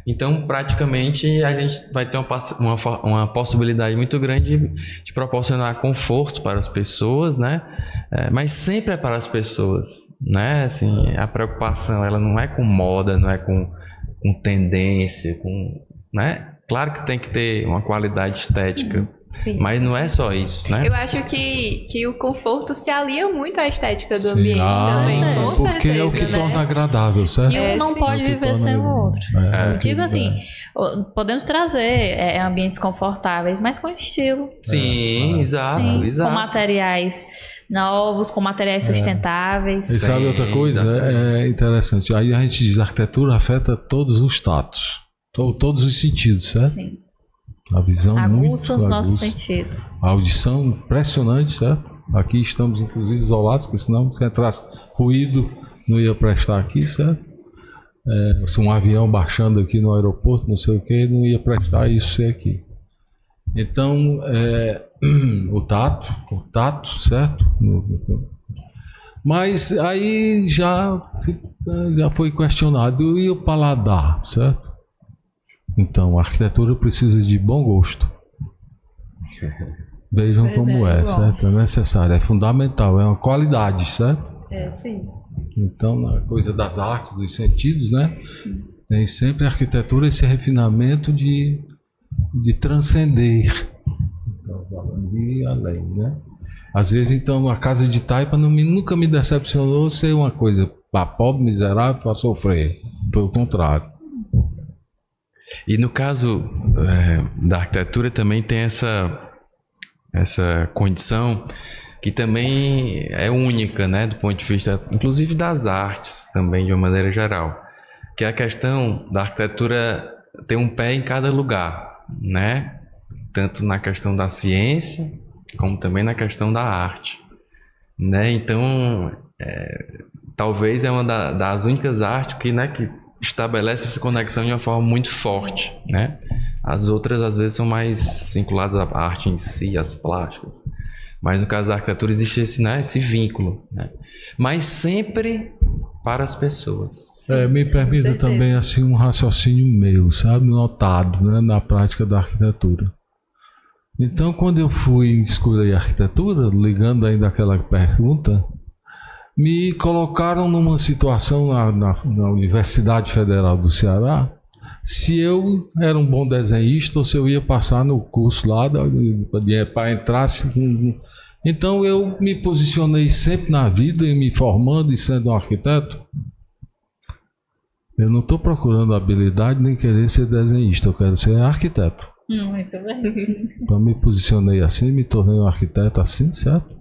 Speaker 4: então praticamente a gente vai ter uma possibilidade muito grande de proporcionar conforto para as pessoas, né? Mas sempre é para as pessoas, né? Assim, a preocupação ela não é com moda, não é com tendência, né? Claro que tem que ter uma qualidade estética.
Speaker 2: Sim.
Speaker 4: Mas não é só isso, né?
Speaker 2: Eu acho que o conforto se alia muito à estética do ambiente também, com
Speaker 3: porque
Speaker 2: certeza.
Speaker 3: É o que
Speaker 2: né?
Speaker 3: torna agradável, certo?
Speaker 1: E um não pode viver sem o outro. Digo assim, podemos trazer ambientes confortáveis, mas com estilo.
Speaker 4: Sim, exato.
Speaker 1: Com materiais novos, com materiais sustentáveis.
Speaker 3: E sabe outra coisa? É interessante. Aí a gente diz, a arquitetura afeta todos os tatos, todos os sentidos, certo?
Speaker 1: Sim.
Speaker 3: A visão
Speaker 1: aguça os nossos sentidos.
Speaker 3: A audição impressionante, certo? Aqui estamos inclusive isolados, porque senão se entrasse ruído não ia prestar aqui, certo? Se um avião baixando aqui no aeroporto, não sei o que, não ia prestar isso ser aqui. Então, o tato, certo? Mas aí já foi questionado, e o paladar, certo? Então, a arquitetura precisa de bom gosto. Vejam como certo? É necessário, é fundamental, é uma qualidade, certo?
Speaker 2: Sim.
Speaker 3: Então, na coisa das artes, dos sentidos, né? Sim. Tem sempre a arquitetura esse refinamento de transcender. E além, né? Às vezes, então, a casa de taipa nunca me decepcionou ser uma coisa para pobre, miserável, para sofrer. Foi o contrário.
Speaker 4: E no caso da arquitetura também tem essa condição que também é única, né, do ponto de vista, inclusive das artes também de uma maneira geral, que é a questão da arquitetura ter um pé em cada lugar, né, tanto na questão da ciência como também na questão da arte, né, então talvez é uma das únicas artes que estabelece essa conexão de uma forma muito forte, né? As outras às vezes são mais vinculadas à arte em si, às plásticas, mas no caso da arquitetura existe esse vínculo, né? Mas sempre para as pessoas.
Speaker 3: Me permita também assim um raciocínio meu, sabe, notado, né, na prática da arquitetura. Então, quando eu fui escolher arquitetura, ligando ainda aquela pergunta, me colocaram numa situação na Universidade Federal do Ceará, se eu era um bom desenhista ou se eu ia passar no curso lá para entrar. Então eu me posicionei sempre na vida e me formando e sendo um arquiteto. Eu não estou procurando habilidade nem querer ser desenhista, eu quero ser arquiteto.
Speaker 1: Muito bem.
Speaker 3: Então me posicionei assim, me tornei um arquiteto assim, certo?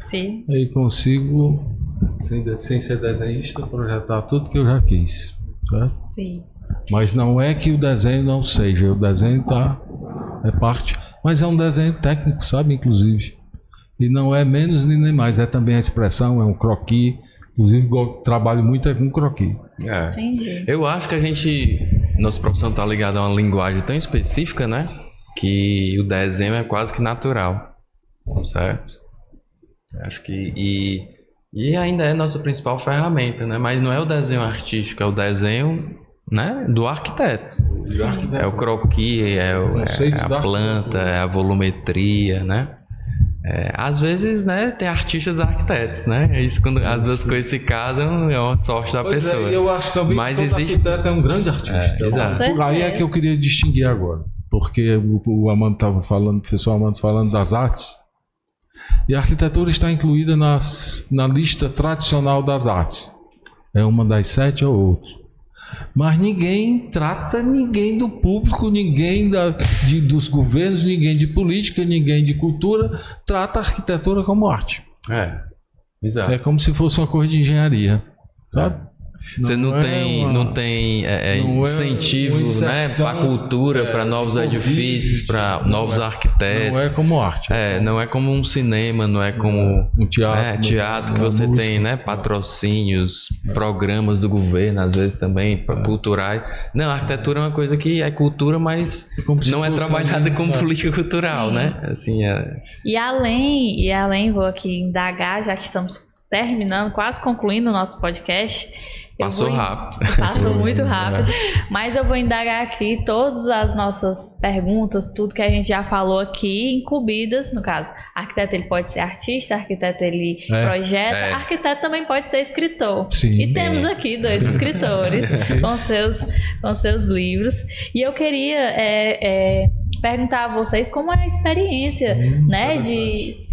Speaker 1: Sim.
Speaker 3: Aí consigo, sem ser desenhista, projetar tudo que eu já quis, certo?
Speaker 2: Sim.
Speaker 3: Mas não é que o desenho não seja, o desenho é parte, mas é um desenho técnico, sabe, inclusive. E não é menos nem mais, é também a expressão, é um croquis, inclusive eu trabalho muito com croquis.
Speaker 1: Entendi.
Speaker 4: Eu acho que a gente nossa profissão está ligada a uma linguagem tão específica, né? Que o desenho é quase que natural, certo? Acho que e ainda é nossa principal ferramenta, né? Mas não é o desenho artístico, é o desenho, né, do arquiteto. É o croquis, é a planta, é a volumetria, né? Às vezes, né, tem artistas arquitetos, né? Isso, quando as duas coisas se casam, é uma sorte da pessoa.
Speaker 3: Eu acho também que todo arquiteto é um grande artista.
Speaker 4: Exato.
Speaker 3: Por aí é que eu queria distinguir agora. Porque o Amando estava falando, o professor Amando falando das artes. E a arquitetura está incluída na lista tradicional das artes. É uma das 7 ou outra. Mas ninguém trata ninguém do público, ninguém dos governos, ninguém de política, ninguém de cultura, trata a arquitetura como arte.
Speaker 4: Exato.
Speaker 3: É como se fosse uma coisa de engenharia, sabe?
Speaker 4: Você não tem incentivo, né, para a cultura, para novos edifícios, para novos arquitetos.
Speaker 3: Não é como arte.
Speaker 4: Não é como um cinema, não é como
Speaker 3: um teatro
Speaker 4: que você música, tem, né, patrocínios, programas do governo, às vezes também culturais. Não, a arquitetura é uma coisa que é cultura, mas não é trabalhada como política cultural, né? Assim,
Speaker 1: E além, vou aqui indagar, já que estamos terminando, quase concluindo o nosso podcast.
Speaker 4: Passou rápido.
Speaker 1: Passou muito rápido. Mas eu vou indagar aqui todas as nossas perguntas, tudo que a gente já falou aqui, incluídas, no caso. Arquiteto, ele pode ser artista, arquiteto, ele projeta, arquiteto também pode ser escritor.
Speaker 3: Sim,
Speaker 1: temos aqui 2 escritores com seus livros. E eu queria perguntar a vocês como é a experiência, né, de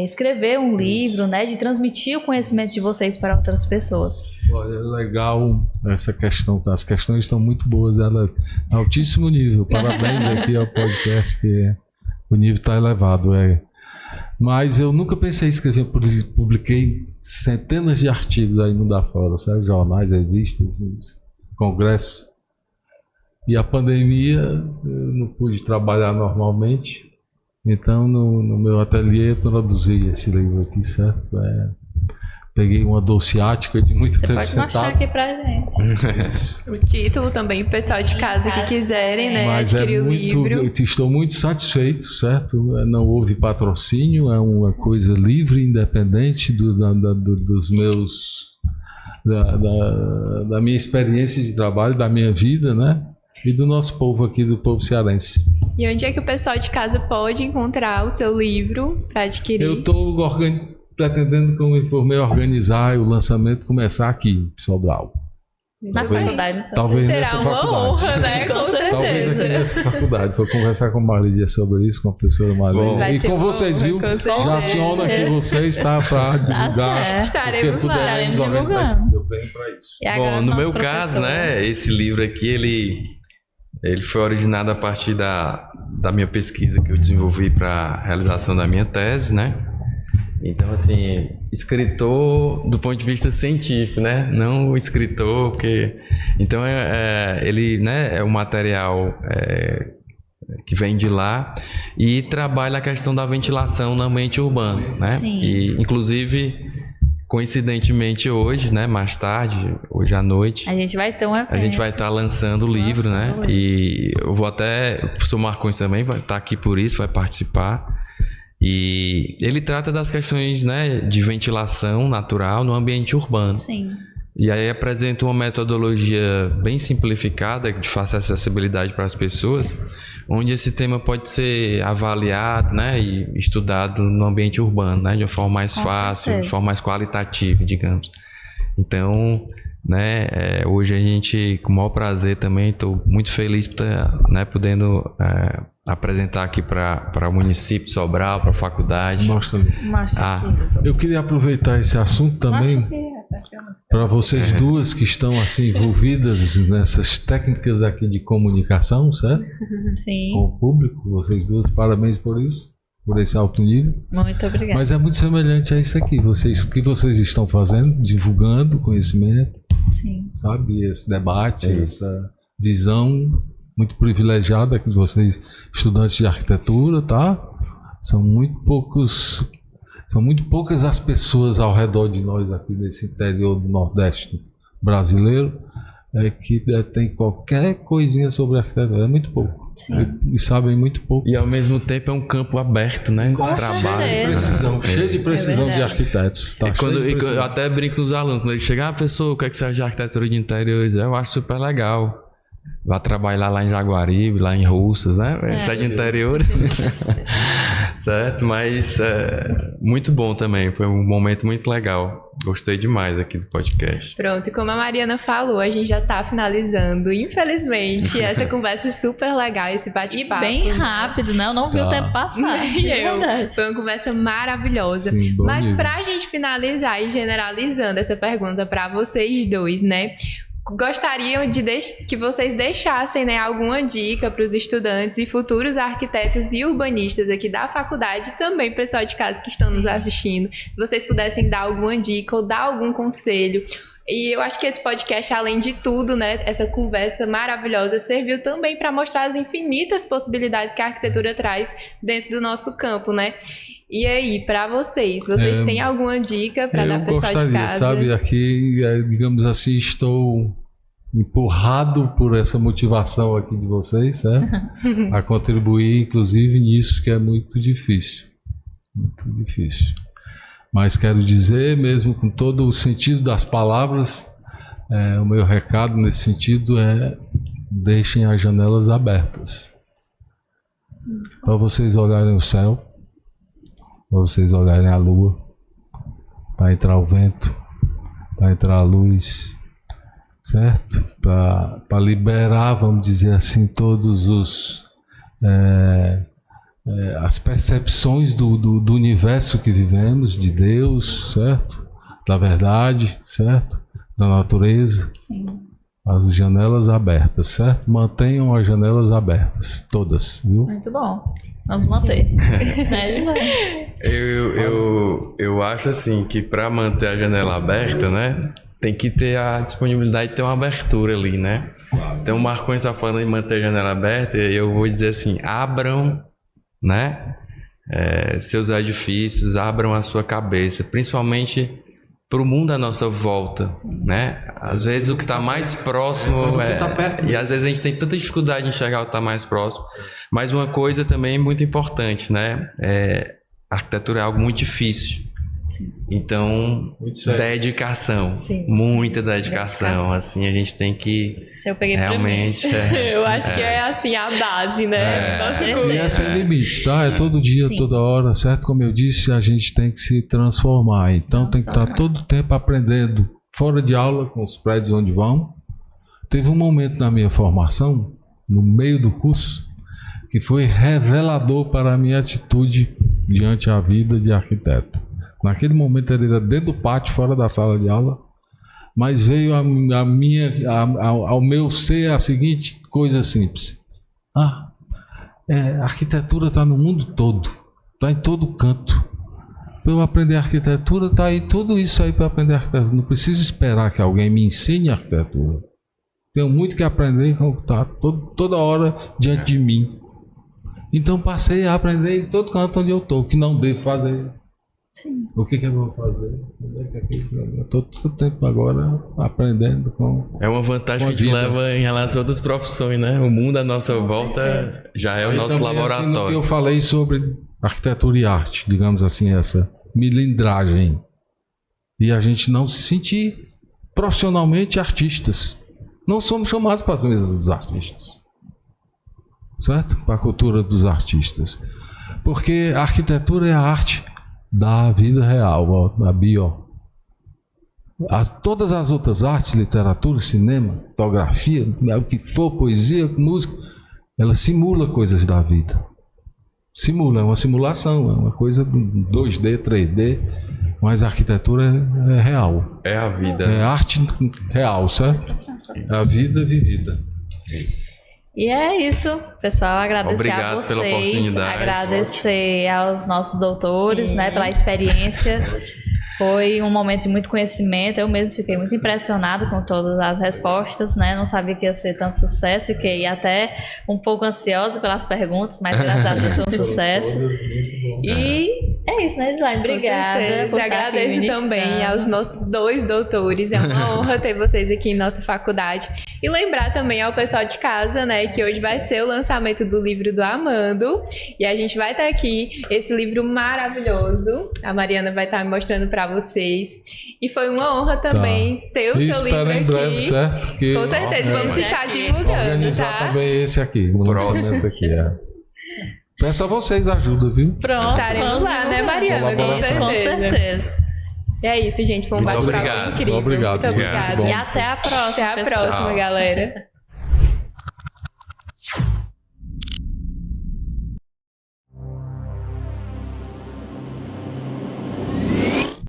Speaker 1: escrever um livro, né, de transmitir o conhecimento de vocês para outras pessoas.
Speaker 3: Olha, é legal essa questão, as questões estão muito boas, ela é altíssimo nível, parabéns aqui ao podcast, que o nível está elevado. Mas eu nunca pensei em escrever, publiquei centenas de artigos aí mundo afora, sabe? Jornais, revistas, congressos, e a pandemia eu não pude trabalhar normalmente. Então, no meu ateliê, eu produzi esse livro aqui, certo? Peguei uma dor ciática de muito tempo sentado.
Speaker 1: Você pode mostrar aqui pra gente.
Speaker 2: O título também, o pessoal de casa que quiserem, né, adquirir o livro.
Speaker 3: Eu estou muito satisfeito, certo? Não houve patrocínio, é uma coisa livre, independente dos meus... da minha experiência de trabalho, da minha vida, né? E do nosso povo aqui, do povo cearense.
Speaker 2: E onde é que o pessoal de casa pode encontrar o seu livro para adquirir?
Speaker 3: Eu estou pretendendo, como por meio organizar o lançamento, começar aqui em Sobral.
Speaker 1: Na faculdade.
Speaker 3: Talvez
Speaker 2: será
Speaker 3: nessa
Speaker 2: uma
Speaker 3: faculdade.
Speaker 2: honra, né? Com certeza.
Speaker 3: Talvez aqui nessa faculdade. Vou conversar com a Marília sobre isso, com a professora Marília. E com vocês, viu? Já aciono aqui vocês, tá? Para divulgar.
Speaker 2: Estaremos lá.
Speaker 1: Estaremos divulgando.
Speaker 3: Eu venho para isso.
Speaker 4: Bom, no meu caso, né? Esse livro aqui, ele foi originado a partir da minha pesquisa que eu desenvolvi para a realização da minha tese, né? Então, assim, escritor do ponto de vista científico, né? Não o escritor, porque... Então, ele, né, é um material que vem de lá e trabalha a questão da ventilação no ambiente urbano, né?
Speaker 1: Sim.
Speaker 4: E, inclusive... Coincidentemente hoje, né, mais tarde, hoje à noite,
Speaker 1: a gente vai ter um evento.
Speaker 4: A gente vai estar lançando o livro, né? E eu vou até, o professor Marcões também vai estar aqui por isso, vai participar. E ele trata das questões, né, de ventilação natural no ambiente urbano.
Speaker 1: Sim.
Speaker 4: E aí apresenta uma metodologia bem simplificada, de fácil acessibilidade para as pessoas, onde esse tema pode ser avaliado, né, e estudado no ambiente urbano, né, de uma forma mais fácil, de forma mais qualitativa, digamos. Então, né, hoje a gente, com o maior prazer também, estou muito feliz por estar, né, podendo apresentar aqui para o município de Sobral, para a faculdade.
Speaker 3: Mostra aqui. Eu queria aproveitar esse assunto também para vocês duas que estão assim envolvidas nessas técnicas aqui de comunicação, certo?
Speaker 1: Sim.
Speaker 3: Com o público, vocês duas, parabéns por isso, por esse alto nível.
Speaker 1: Muito obrigada.
Speaker 3: Mas é muito semelhante a isso aqui, o que vocês estão fazendo, divulgando conhecimento,
Speaker 1: sim,
Speaker 3: sabe? Esse debate, essa visão muito privilegiada que vocês, estudantes de arquitetura, tá? São muito poucas as pessoas ao redor de nós aqui nesse interior do Nordeste brasileiro que tem qualquer coisinha sobre arquitetura. É muito pouco. E sabem muito pouco.
Speaker 4: E ao mesmo tempo é um campo aberto, né?
Speaker 1: Com
Speaker 3: Trabalho, precisão, cheio de precisão de arquitetos. Tá?
Speaker 4: Eu até brinco com os alunos, quando eles chegam, pessoa, o que é que você acha de arquitetura de interiores? Eu acho super legal. Vai trabalhar lá em Jaguaribe, lá em Russas, né? Você é de interior. Certo? Mas muito bom também. Foi um momento muito legal. Gostei demais aqui do podcast.
Speaker 2: Pronto, e como a Mariana falou, a gente já tá finalizando. Infelizmente, essa conversa super legal, esse bate-papo.
Speaker 1: E bem rápido, né? Eu não vi o tempo passar.
Speaker 2: Foi uma conversa maravilhosa.
Speaker 3: Sim,
Speaker 2: mas pra gente finalizar e generalizando essa pergunta pra vocês dois, né? Gostariam que vocês deixassem, né, alguma dica para os estudantes e futuros arquitetos e urbanistas aqui da faculdade e também pessoal de casa que estão nos assistindo. Se vocês pudessem dar alguma dica ou dar algum conselho. E eu acho que esse podcast, além de tudo, né, essa conversa maravilhosa, serviu também para mostrar as infinitas possibilidades que a arquitetura traz dentro do nosso campo, né? E aí, para vocês têm alguma dica para dar pessoal de casa?
Speaker 3: Sabe, aqui, digamos assim, estou empurrado por essa motivação aqui de vocês, certo? A contribuir, inclusive, nisso que é muito difícil. Muito difícil. Mas quero dizer, mesmo com todo o sentido das palavras, o meu recado nesse sentido é: deixem as janelas abertas. Para vocês olharem o céu, para vocês olharem a lua, para entrar o vento, para entrar a luz, certo? Para liberar, vamos dizer assim, todos as percepções do universo que vivemos, de Deus, certo? Da verdade, certo? Da natureza.
Speaker 1: Sim.
Speaker 3: As janelas abertas, certo? Mantenham as janelas abertas, todas, viu?
Speaker 1: Muito bom. Vamos manter.
Speaker 4: Eu acho assim que para manter a janela aberta, né, tem que ter a disponibilidade de ter uma abertura ali, né? Então o Marcondes está falando em manter a janela aberta, e eu vou dizer assim: abram, né, seus edifícios, abram a sua cabeça, principalmente para o mundo à nossa volta, né? Às vezes o que está mais próximo e às vezes a gente tem tanta dificuldade de enxergar o que está mais próximo. Mas uma coisa também muito importante, né? A arquitetura é algo muito difícil.
Speaker 1: Sim.
Speaker 4: Então, dedicação.
Speaker 1: Sim.
Speaker 4: Muita dedicação. Assim, a gente tem que
Speaker 1: Se eu peguei
Speaker 4: realmente...
Speaker 2: Eu acho que é assim a base, né?
Speaker 3: E é sem limites, tá? É todo dia, toda hora, certo? Como eu disse, a gente tem que se transformar. Então tem que estar todo o tempo aprendendo. Fora de aula, com os prédios onde vão. Teve um momento na minha formação, no meio do curso, que foi revelador para a minha atitude diante a vida de arquiteto. Naquele momento ele era dentro do pátio, fora da sala de aula, mas veio ao meu ser a seguinte coisa simples: a arquitetura está no mundo todo, está em todo canto. Para eu aprender arquitetura, está aí tudo isso aí para aprender arquitetura. Não preciso esperar que alguém me ensine arquitetura. Tenho muito que aprender, está toda hora diante de mim. Então passei a aprender em todo canto onde eu estou, o que não devo fazer.
Speaker 1: Sim.
Speaker 3: O que eu vou fazer? Eu estou todo tempo agora aprendendo com...
Speaker 4: É uma vantagem que a gente leva em relação a outras profissões, né? O mundo à nossa volta já é o nosso laboratório.
Speaker 3: Assim, no que eu falei sobre arquitetura e arte, digamos assim, essa milindragem. E a gente não se sentir profissionalmente artistas. Não somos chamados para as mesas dos artistas. Certo? Para a cultura dos artistas. Porque a arquitetura é a arte da vida real, da bio. Todas as outras artes, literatura, cinema, fotografia, o que for, poesia, música, ela simula coisas da vida. Simula, é uma simulação, é uma coisa 2D, 3D, mas a arquitetura é real.
Speaker 4: É a vida.
Speaker 3: É arte real, certo? É a vida vivida.
Speaker 4: Isso.
Speaker 1: E é isso, pessoal. Agradecer a vocês, agradecer aos nossos doutores, né, pela experiência. Foi um momento de muito conhecimento. Eu mesmo fiquei muito impressionado com todas as respostas, né? Não sabia que ia ser tanto sucesso. Fiquei até um pouco ansiosa pelas perguntas, mas graças a Deus foi um sucesso. E é é isso, né, Gislaine? Obrigada.
Speaker 2: Por agradeço também aos nossos 2 doutores. É uma honra ter vocês aqui em nossa faculdade. E lembrar também ao pessoal de casa, né, que hoje vai ser o lançamento do livro do Amando. E a gente vai estar aqui, esse livro maravilhoso. A Mariana vai estar mostrando para vocês. E foi uma honra também ter o seu livro aqui.
Speaker 3: Em breve, certo? Que,
Speaker 2: com certeza, vamos estar divulgando,
Speaker 3: organizar
Speaker 2: tá?
Speaker 3: também esse aqui, o lançamento aqui, Peço a vocês ajuda, viu?
Speaker 1: Pronto,
Speaker 2: estaremos lá, né, Mariana?
Speaker 1: Com certeza.
Speaker 2: É isso, gente. Foi um bate-papo incrível.
Speaker 3: Obrigado.
Speaker 2: Muito obrigada.
Speaker 1: E até a próxima.
Speaker 2: Até a próxima, galera.